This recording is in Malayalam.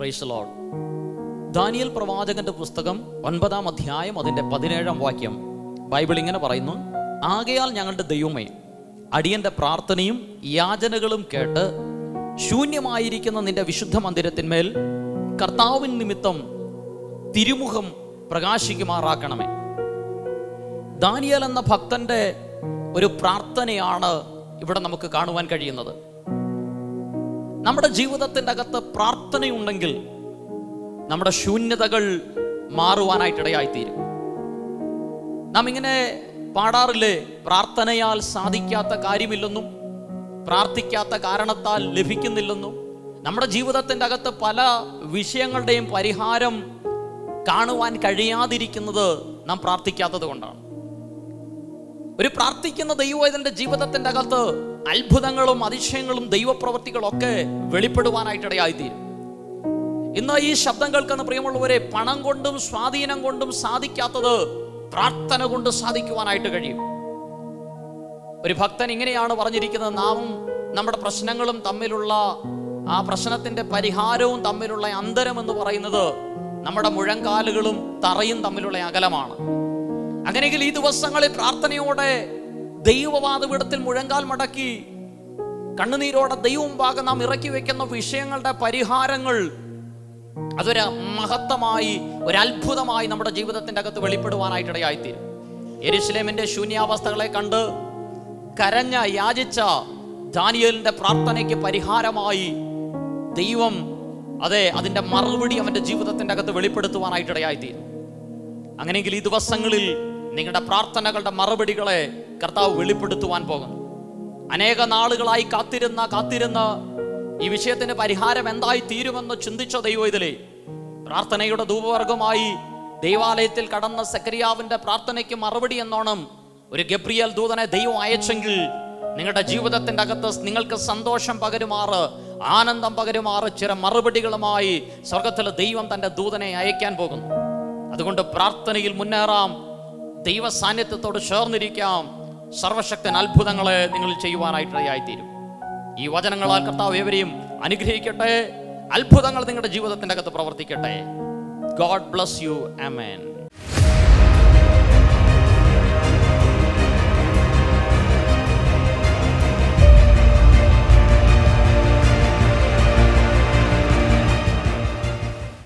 Praise the Lord. ദാനിയേൽ പ്രവാചകന്റെ പുസ്തകം 9-ാം അധ്യായം അതിൻ്റെ 17-ാം വാക്യം ബൈബിൾ ഇങ്ങനെ പറയുന്നു: ആകയാൽ ഞങ്ങളുടെ ദൈവമേ, അടിയന്റെ പ്രാർത്ഥനയും യാചനകളും കേട്ട് ശൂന്യമായിരിക്കുന്ന നിന്റെ വിശുദ്ധ മന്ദിരത്തിന്മേൽ കർത്താവിൻ നിമിത്തം തിരുമുഖം പ്രകാശിക്കുമാറാക്കണമേ. ദാനിയേൽ എന്ന ഭക്തന്റെ ഒരു പ്രാർത്ഥനയാണ് ഇവിടെ നമുക്ക് കാണുവാൻ കഴിയുന്നത്. നമ്മുടെ ജീവിതത്തിൻ്റെ അകത്ത് പ്രാർത്ഥനയുണ്ടെങ്കിൽ നമ്മുടെ ശൂന്യതകൾ മാറുവാനായിട്ടിടയായിത്തീരും. നാം ഇങ്ങനെ പാടാറില്ലേ, പ്രാർത്ഥനയാൽ സാധിക്കാത്ത കാര്യമില്ലെന്നും പ്രാർത്ഥിക്കാത്ത കാരണത്താൽ ലഭിക്കുന്നില്ലെന്നും. നമ്മുടെ ജീവിതത്തിൻ്റെ അകത്ത് പല വിഷയങ്ങളുടെയും പരിഹാരം കാണുവാൻ കഴിയാതിരിക്കുന്നത് നാം പ്രാർത്ഥിക്കാത്തത് കൊണ്ടാണ്. ഒരു പ്രാർത്ഥിക്കുന്ന ദൈവവേദന്റെ ജീവിതത്തിൻ്റെ അകത്ത് അത്ഭുതങ്ങളും അതിശയങ്ങളും ദൈവപ്രവൃത്തികളൊക്കെ വെളിപ്പെടുവാനായിട്ടിടയായിത്തീരും. ഇന്ന് ഈ ശബ്ദം കേൾക്കുന്ന പ്രിയമുള്ളവരെ, പണം കൊണ്ടും സ്വാധീനം കൊണ്ടും സാധിക്കാത്തത് പ്രാർത്ഥന കൊണ്ട് സാധിക്കുവാനായിട്ട് കഴിയും. ഒരു ഭക്തൻ ഇങ്ങനെയാണ് പറഞ്ഞിരിക്കുന്നത്: നാം നമ്മുടെ പ്രശ്നങ്ങളും തമ്മിലുള്ള ആ പ്രശ്നത്തിന്റെ പരിഹാരവും തമ്മിലുള്ള അന്തരം എന്ന് പറയുന്നത് നമ്മുടെ മുഴങ്കാലുകളും തറയും തമ്മിലുള്ള അകലമാണ്. അങ്ങനെയെങ്കിൽ ഈ ദിവസങ്ങളിൽ പ്രാർത്ഥനയോടെ ദൈവവാദപീഠത്തിൽ മുഴങ്കാൽ മടക്കി കണ്ണുനീരോടെ ദൈവമുമ്പാകെ നാം ഇറക്കി വെക്കുന്ന വിഷയങ്ങളുടെ പരിഹാരങ്ങൾ അതൊരു മഹത്തമായി, ഒരു അത്ഭുതമായി നമ്മുടെ ജീവിതത്തിൻ്റെ അകത്ത് വെളിപ്പെടുവാനായിട്ടിടയായിത്തീരും. യെരൂശലേമിന്റെ ശൂന്യാവസ്ഥകളെ കണ്ട് കരഞ്ഞ യാചിച്ച ദാനിയേലിന്റെ പ്രാർത്ഥനയ്ക്ക് പരിഹാരമായി ദൈവം അതിന്റെ മറുപടി അവന്റെ ജീവിതത്തിൻ്റെ അകത്ത് വെളിപ്പെടുത്തുവാനായിട്ടിടയായിത്തീരും. അങ്ങനെയെങ്കിൽ ഈ ദിവസങ്ങളിൽ നിങ്ങളുടെ പ്രാർത്ഥനകളുടെ മറുപടികളെ കർത്താവ് വെളിപ്പെടുത്തുവാൻ പോകുന്നു. അനേക നാളുകളായി കാത്തിരുന്ന ഈ വിഷയത്തിന് പരിഹാരം എന്തായി തീരുമെന്ന് ചിന്തിച്ച ദൈവവേദലേ, പ്രാർത്ഥനയുടെ ധൂപവർഗമായി ദൈവാലയത്തിൽ കടന്ന സെക്കരിയാവിന്റെ പ്രാർത്ഥനയ്ക്ക് മറുപടി എന്നോണം ഒരു ഗബ്രിയേൽ ദൂതനെ ദൈവം അയച്ചെങ്കിൽ നിങ്ങളുടെ ജീവിതത്തിൻ്റെ അകത്ത് നിങ്ങൾക്ക് സന്തോഷം പകരുമാറ്, ആനന്ദം പകരുമാറ് ചില മറുപടികളുമായി സ്വർഗത്തിലെ ദൈവം തൻ്റെ ദൂതനെ അയക്കാൻ പോകുന്നു. അതുകൊണ്ട് പ്രാർത്ഥനയിൽ മുന്നേറാം, ദൈവ സാന്നിധ്യത്തോട് ചേർന്നിരിക്കാം. സർവശക്തൻ അത്ഭുതങ്ങളെ നിങ്ങൾ ചെയ്യുവാനായിട്ടിടയായിത്തീരും. ഈ വചനങ്ങളാൽ കർത്താവ് ഏവരെയും അനുഗ്രഹിക്കട്ടെ. അത്ഭുതങ്ങൾ നിങ്ങളുടെ ജീവിതത്തിൻ്റെ അകത്ത് പ്രവർത്തിക്കട്ടെ. God bless you. ആമേൻ.